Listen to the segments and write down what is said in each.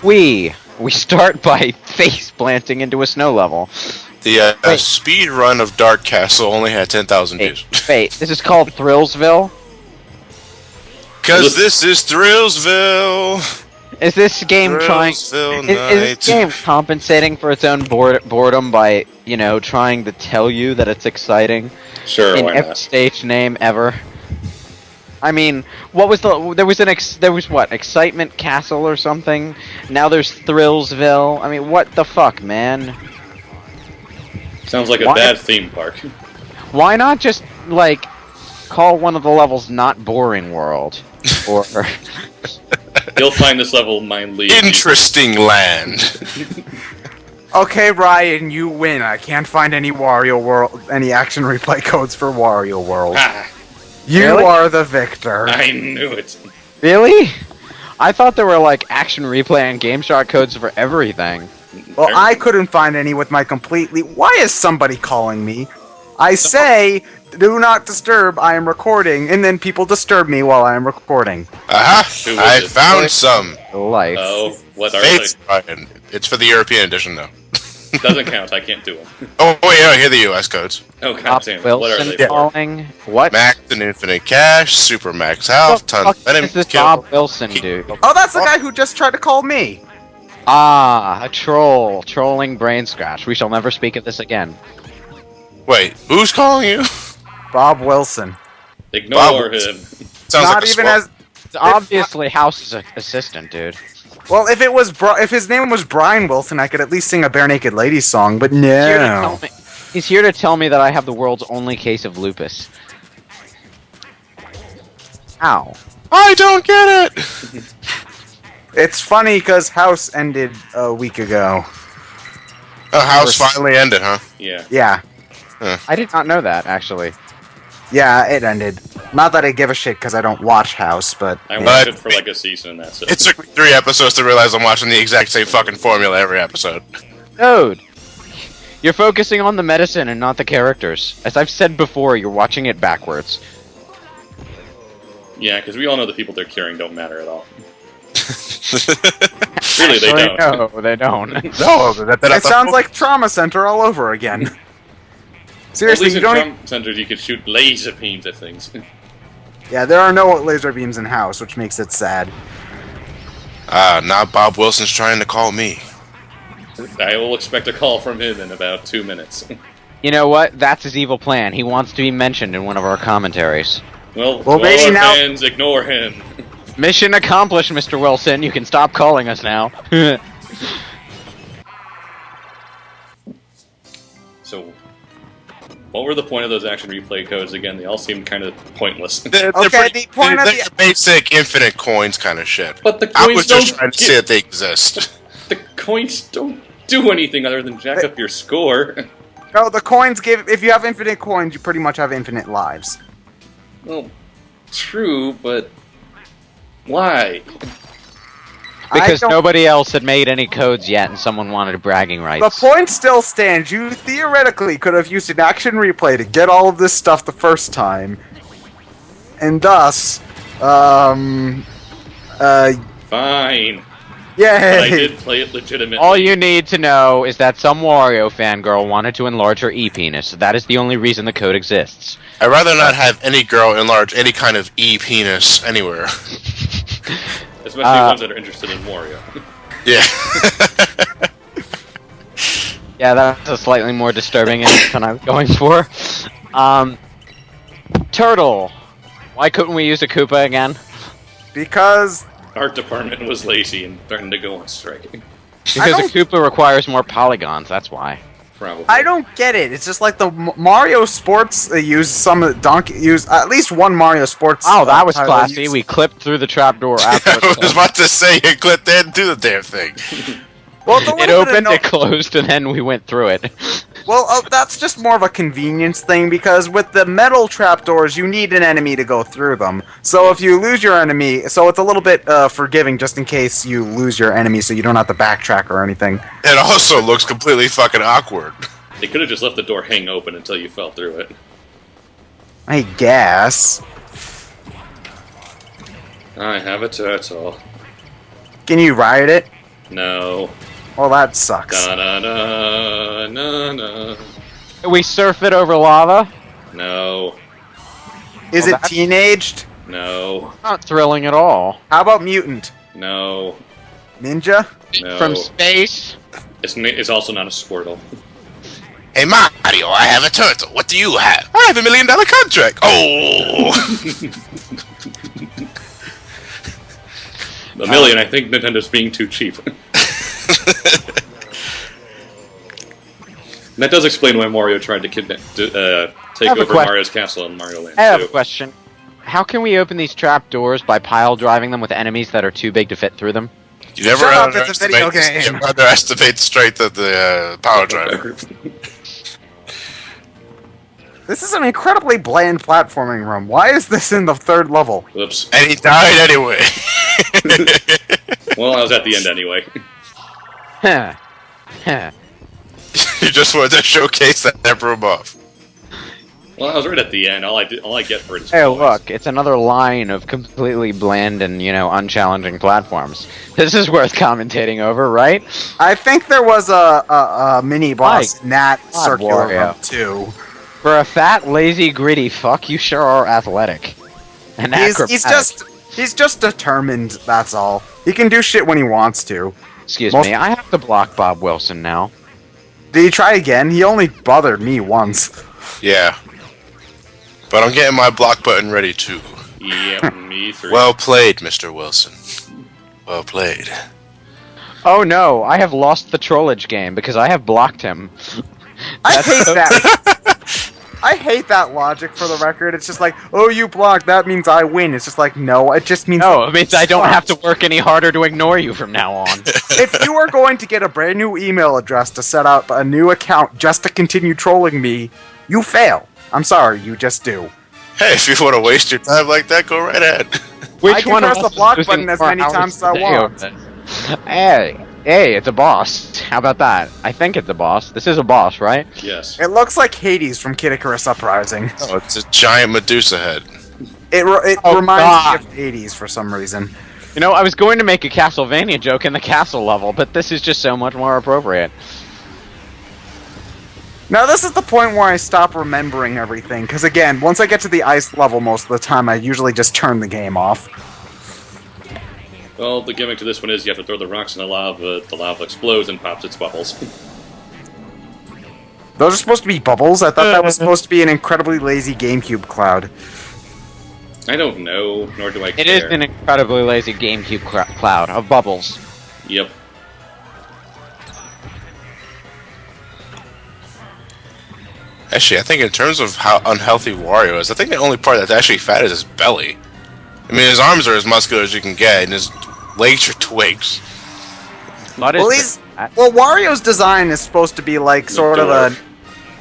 We start by face planting into a snow level. The speed run of Dark Castle only had 10,000 views. Wait, this is called Thrillsville? Because this is Thrillsville. Is this game is this game compensating for its own boredom by, you know, trying to tell you that it's exciting? Sure, in why every not? stage name ever. I mean, what was what, Excitement Castle or something? Now there's Thrillsville. I mean, what the fuck, man? Sounds like a bad theme park. Why not just, like, call one of the levels Not Boring World? Or... You'll find this level mildly Interesting Land. Okay, Ryan, you win. I can't find any Wario World, any action replay codes for Wario World. Ah, You Really? are the victor. I knew it. Really? I thought there were, like, action replay and GameShark codes for everything. Well, I couldn't find any with my completely... Why is somebody calling me? I say, do not disturb, I am recording, and then people disturb me while I am recording. Aha! Who is I it? found some. Life. Oh, what are Fates, Ryan. It's for the European edition, though. they? Doesn't count. I can't do them. Oh, wait, I hear the US codes. Oh, Bob goddamn. What are Wilson they for? calling? What? Max and Infinite Cash, Super Max What Health, the Ton fuck of Venom is this Kill. Bob Wilson dude? Oh, that's the guy who just tried to call me. Ah, a troll. Trolling brain scratch. We shall never speak of this again. Wait, who's calling you? Bob Wilson. Ignore him. Sounds Not like a even swap. as... It's obviously House's assistant, dude. Well, if it was if his name was Brian Wilson, I could at least sing a Bare Naked Ladies song, but He's here to no. tell me- He's here to tell me that I have the world's only case of lupus. Ow. I don't get it! It's funny because House ended a week ago. Oh, House finally ended, huh? Yeah. Yeah. I did not know that, actually. Yeah, it ended. Not that I give a shit because I don't watch House, but... I But- watched it for like a season and that's it. It took me 3 episodes to realize I'm watching the exact same fucking formula every episode. Dude! You're focusing on the medicine and not the characters. As I've said before, you're watching it backwards. Yeah, because we all know the people they're curing don't matter at all. Really, they Actually, don't. No, they don't. No, It sounds like Trauma Center all over again. At Seriously, least you in don't... Trump centers you could shoot laser beams at things. Yeah, there are no laser beams in House, which makes it sad. Now Bob Wilson's trying to call me. I will expect a call from him in about 2 minutes. You know what? That's his evil plan. He wants to be mentioned in one of our commentaries. Well, Well, to maybe all our now- fans, ignore him. Mission accomplished, Mr. Wilson. You can stop calling us now. So, what were the point of those action replay codes again? They all seemed kind of pointless. They're Okay, the point of they're the- basic infinite coins kind of shit. But the I coins was don't just trying to say that they exist. the coins don't do anything other than jack up your score. No, the coins give... If you have infinite coins, you pretty much have infinite lives. Well, true, but why? Because don't- nobody else had made any codes yet, and someone wanted bragging The rights. point still stands. You theoretically could have used an action replay to get all of this stuff the first time. And thus, Fine. But I yay! did play it legitimately. All you need to know is that some Wario fangirl wanted to enlarge her E-penis. That is the only reason the code exists. I'd rather not have any girl enlarge any kind of E-penis anywhere. Especially ones that are interested in Wario. Yeah. Yeah, that's a slightly more disturbing image than I was going for. Turtle. Why couldn't we use a Koopa again? Because Art department was lazy and threatened to go on strike. Because a Koopa requires more polygons, that's why. Probably. I don't get it. It's just like the Mario Sports use some Donkey use at least one Mario Sports. Oh, that was title classy. used- We clipped through the trapdoor I after was about to say, you clipped in and do the damn thing. Well, it's a it little bit opened, anno- it closed, and then we went through it. Well, that's just more of a convenience thing because with the metal trapdoors, you need an enemy to go through them. So if you lose your enemy, so it's a little bit forgiving just in case you lose your enemy, so you don't have to backtrack or anything. It also looks completely fucking awkward. They could have just left the door hang open until you fell through it. I guess. I have a turtle. Can you ride it? No. Well, that sucks. Da da da na na. We surf it over lava? No. Is Well, it that's- teenaged? No. Not thrilling at all. How about mutant? No. Ninja? No. From space? It's also not a Squirtle. Hey Mario, I have a turtle. What do you have? I have $1 million contract. Oh! A million, I think Nintendo's being too cheap. That does explain why Mario tried to take have a over que- Mario's castle in Mario Land I have a 2. question. How can we open these trap doors by pile driving them with enemies that are too big to fit through them? You never Shut up, it's a video game. You underestimate the strength of the power driver. This is an incredibly bland platforming room. Why is this in the 3rd level? Whoops. And he died anyway. Well, I was at the end anyway. Huh. Huh. You just wanted to showcase that room off. Well, I was right at the end. All I get for it is Hey, coins. look, it's another line of completely bland and, unchallenging platforms. This is worth commentating over, right? I think there was a mini boss in that God, circular Wario. room too. For a fat, lazy, gritty fuck, you sure are athletic. And He's just determined, that's all. He can do shit when he wants to. Excuse most- me, I have to block Bob Wilson now. Did he try again? He only bothered me once. Yeah. But I'm getting my block button ready too. Yep, me three. Well played, Mr. Wilson. Well played. Oh no, I have lost the trollage game because I have blocked him. I hate that. I hate that logic for the record. It's just like, oh, you blocked, that means I win. It's just like, no, it just means... No, it means I don't have to work any harder to ignore you from now on. If you are going to get a brand new email address to set up a new account just to continue trolling me, you fail. I'm sorry, you just do. Hey, if you want to waste your time like that, go right ahead. Which I can one of press us the block is button losing as more many hours times as I today want. over this? Hey, it's a boss. How about that? I think it's a boss. This is a boss, right? Yes. It looks like Hades from Kid Icarus Uprising. Oh, it's a giant Medusa head. It Oh, reminds God. me of Hades for some reason. You know, I was going to make a Castlevania joke in the castle level, but this is just so much more appropriate. Now this is the point where I stop remembering everything, because again, once I get to the ice level most of the time, I usually just turn the game off. Well, the gimmick to this one is you have to throw the rocks in the lava explodes and pops its bubbles. Those are supposed to be bubbles? I thought that was supposed to be an incredibly lazy GameCube cloud. I don't know, nor do I care. It is an incredibly lazy GameCube cloud of bubbles. Yep. Actually, I think in terms of how unhealthy Wario is, I think the only part that's actually fat is his belly. I mean, his arms are as muscular as you can get, and his legs are twigs. What Well, is well, Wario's design is supposed to be like sort of a...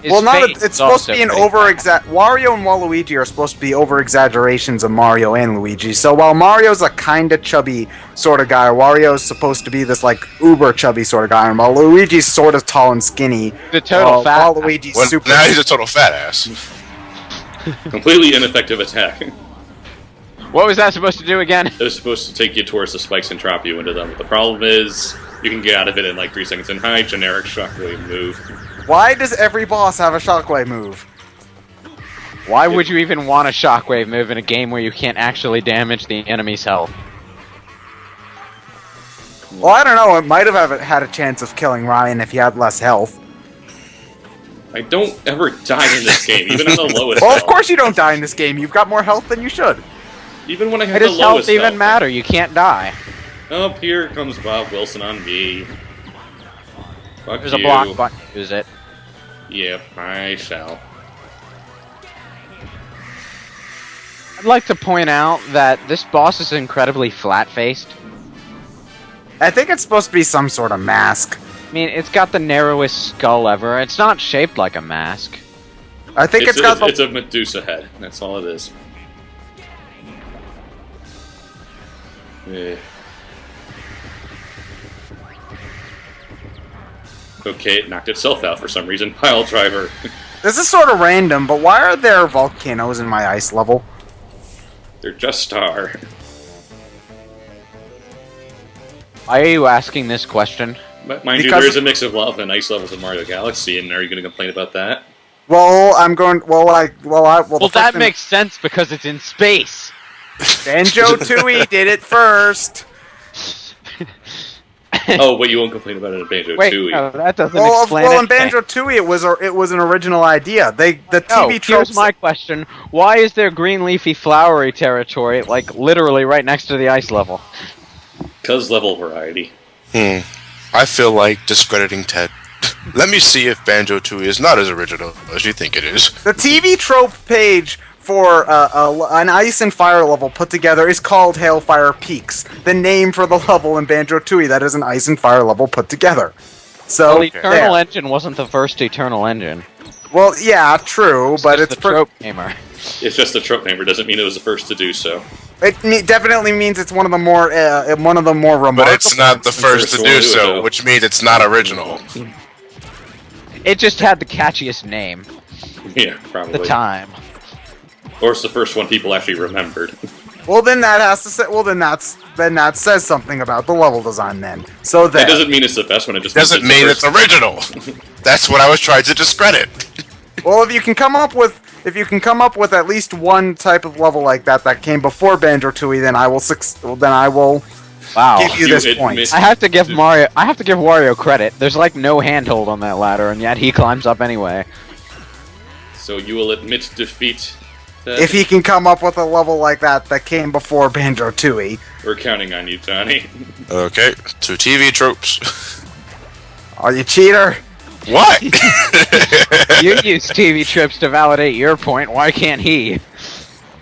Well, it's supposed to be an Wario and Waluigi are supposed to be over-exaggerations of Mario and Luigi. So while Mario's a kinda chubby sort of guy, Wario's supposed to be this like uber-chubby sort of guy, and while Luigi's sort of tall and skinny, The total fat. Waluigi's Well, super... now he's a total fat ass. Completely ineffective attack. What was that supposed to do again? It was supposed to take you towards the spikes and trap you into them. But the problem is, you can get out of it in like 3 seconds. And hi, generic shockwave move. Why does every boss have a shockwave move? Why would you even want a shockwave move in a game where you can't actually damage the enemy's health? Well, I don't know, it might have had a chance of killing Ryan if he had less health. I don't ever die in this game, even at the lowest Well, of health. course you don't die in this game, you've got more health than you should. Even when I Why have the does health lowest even health. matter? You can't die. Up here comes Bob Wilson on me. Fuck There's you. a block button. Use it. Yep, I shall. I'd like to point out that this boss is incredibly flat-faced. I think it's supposed to be some sort of mask. I mean, it's got the narrowest skull ever. It's not shaped like a mask. I think it's got the... It's a Medusa head. That's all it is. Eh. Okay, it knocked itself out for some reason. Pile driver. This is sort of random, but why are there volcanoes in my ice level? They're just star. Why are you asking this question? But mind you, Because- there is a mix of lava and ice levels in Mario Galaxy, and are you going to complain about that? Well, I'm going. Well, Well, the that first thing- makes sense because it's in space. Banjo Tooie did it first. Oh, but you won't complain about it in Banjo Wait, Tooie. no, that doesn't Well, explain in anything. Banjo Tooie, it was an original idea. The No, TV tropes. here's my question. Why is there green leafy flowery territory, like, literally right next to the ice level? Because level variety. I feel like discrediting Ted. Let me see if Banjo Tooie is not as original as you think it is. The TV trope page for an ice and fire level put together is called Hailfire Peaks, the name for the level in Banjo Tooie that is an ice and fire level put together. So, Well, Eternal Engine wasn't the first Eternal Engine. well, yeah, true, but Just it's the trope gamer. It's just a trope name, doesn't mean it was the first to do so. definitely means it's one of the more remarkable. But it's not the first to First do one, so, though. which means it's not original. It just had the catchiest name. Yeah, At probably. the time. Or it's the first one people actually remembered. Well, then that has to say. Well, then that says something about the level design. Then, so That that doesn't mean it's the best one, it just Doesn't mean means it's original. That's what I was trying to discredit. well, if you can come up with at least one type of level like that came before Banjo Tooie, then I will Wow. give you You this admit- point. I have to give Wario credit. There's like no handhold on that ladder, and yet he climbs up anyway. So you will admit defeat. Ted? If he can come up with a level like that came before Banjo Tooie. We're counting on you, Johnny. Okay, to TV tropes. Are you cheater? What? You use TV trips to validate your point. Why can't he?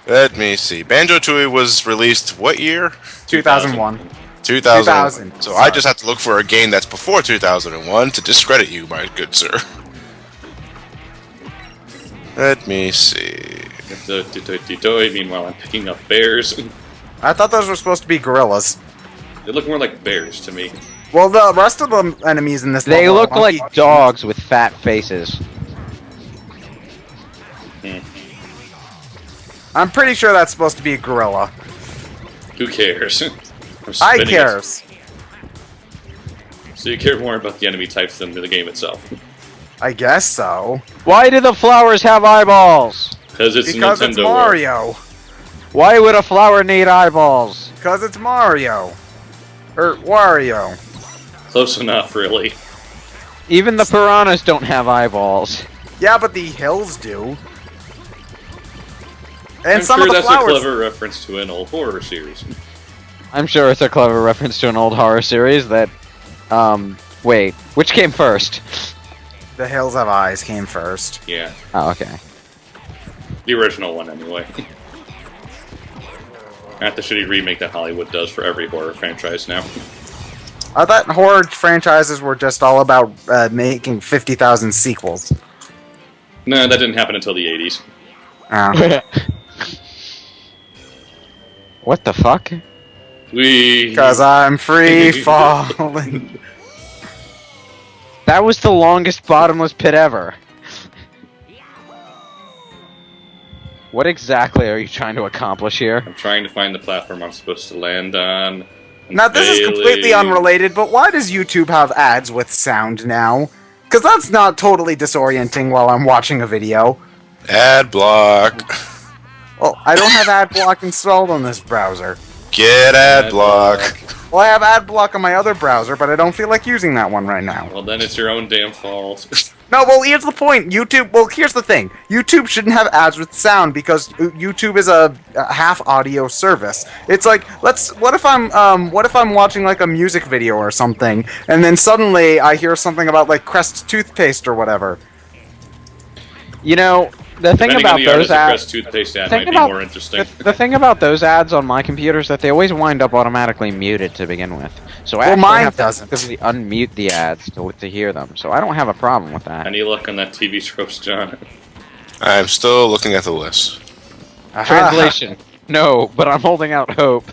Let me see. Banjo Tooie was released what year? 2001. 2000. So I Sorry. just have to look for a game that's before 2001 to discredit you, my good sir. Let me see. Meanwhile, I'm picking up bears. I thought those were supposed to be gorillas. They look more like bears to me. Well, the rest of the enemies in this They level are look like monkey- dogs with fat faces. I'm pretty sure that's supposed to be a gorilla. Who cares? I'm I spinning it. cares. So you care more about the enemy types than the game itself. I guess so. Why do the flowers have eyeballs? Because it's Because Nintendo it's World. Mario. Why would a flower need eyeballs? Because it's Mario. Or Wario. Close enough, really. Even the piranhas don't have eyeballs. Yeah, but the hills do. And I'm some sure of the that's flowers. a clever reference to an old horror series. I'm sure it's a clever reference to an old horror series that, wait, which came first? The hills have eyes came first. Yeah, Oh, okay. the original one anyway. Not the shitty remake that Hollywood does for every horror franchise now. I thought horror franchises were just all about making 50,000 sequels. No, that didn't happen until the 80s. What the fuck? Because I'm free falling. That was the longest bottomless pit ever. What exactly are you trying to accomplish here? I'm trying to find the platform I'm supposed to land on. Now, this is completely Bailey. unrelated, but why does YouTube have ads with sound now? Because that's not totally disorienting while I'm watching a video. Ad block. Well, I don't have ad block installed on this browser. Get ad block. Well, I have ad block on my other browser, but I don't feel like using that one right now. Well, then it's your own damn fault. No, well, here's the point. YouTube. Well, here's the thing. YouTube shouldn't have ads with sound because YouTube is a half audio service. It's like, what if I'm watching like a music video or something, and then suddenly I hear something about like Crest toothpaste or whatever. You know, the thing Depending on about the those artist, a ads. Crest toothpaste ad Think might be about more interesting. The thing about those ads on my computer is that they always wind up automatically muted to begin with. So I Well, actually mine have doesn't. to actively unmute the ads to hear them. So I don't have a problem with that. Any luck on that TV tropes, John? I'm still looking at the list. Translation. No, but I'm holding out hope.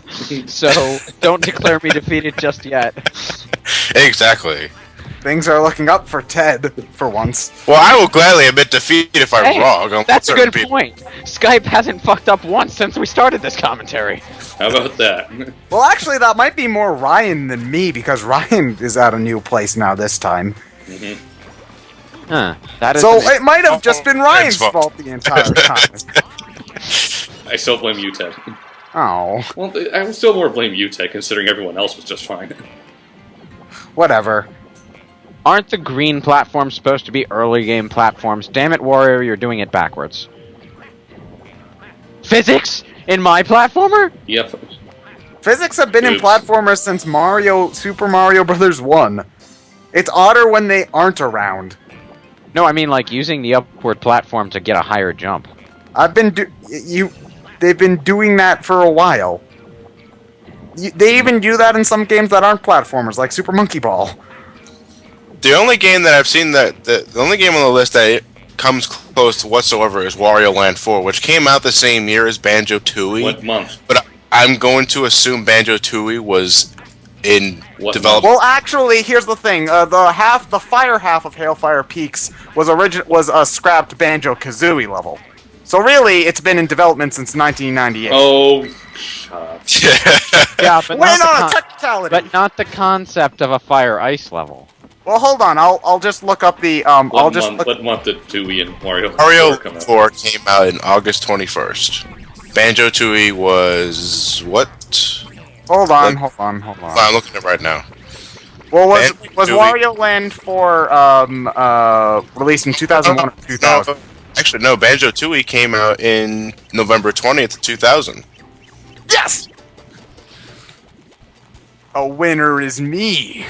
So don't declare me defeated just yet. Exactly. Things are looking up for Ted for once. Well, I will gladly admit defeat if I'm Hey, wrong. on that's a certain good people. point. Skype hasn't fucked up once since we started this commentary. How about that? Well, actually, that might be more Ryan than me because Ryan is at a new place now this time. Huh. That is So it might have just been Ryan's fault. fault the entire time. I still blame you, Ted. Oh, Well, I will still more blame you, Ted, considering everyone else was just fine. whatever. Aren't the green platforms supposed to be early game platforms? Damn it, Wario, you're doing it backwards. Physics? In my platformer? Yep. Physics have been in Oops. platformers since Super Mario Brothers 1. It's odder when they aren't around. No, I mean like using the upward platform to get a higher jump. They've been doing that for a while. They even do that in some games that aren't platformers, like Super Monkey Ball. The only game that I've seen the only game on the list that it comes close to whatsoever is Wario Land 4, which came out the same year as Banjo-Tooie. What month? But I'm going to assume Banjo-Tooie was in What development. Well, actually, here's the thing: the fire half of Hailfire Peaks was a scrapped Banjo-Kazooie level. So really, it's been in development since 1998. Oh, shut up. Yeah, but Win not, on a the technicality. but not the concept of a fire ice level. Well, hold on. I'll just look up the What month did Tooie and Wario 4 Mario come out? 4 came out in August 21st. Banjo-Tooie was what? Hold on. I'm looking at it right now. Well, was Banjo-Tooie. Wario Land 4 released in 2001 or 2000? No, actually, no. Banjo-Tooie came out in November 20th, 2000. Yes! A winner is me.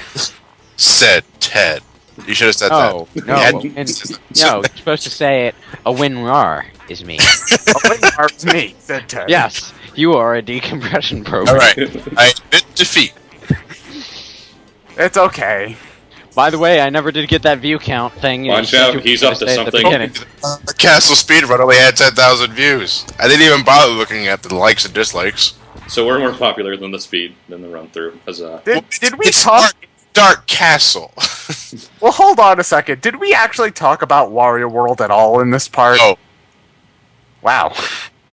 Said Ted. You should have said Oh, that. no. You had- No, you're supposed to say it, a winner is me. A winner is me, said Ted. Yes, you are a decompression program. All right. I admit defeat. It's okay. By the way, I never did get that view count thing. You Watch said out, you were he's gonna up to say at the something. beginning. The Castle Speedrun only had 10,000 views. I didn't even bother looking at the likes and dislikes. So we're more popular than the run through. Did we It's talk? Dark Castle. Well, hold on a second. Did we actually talk about Wario World at all in this part? Oh, Wow.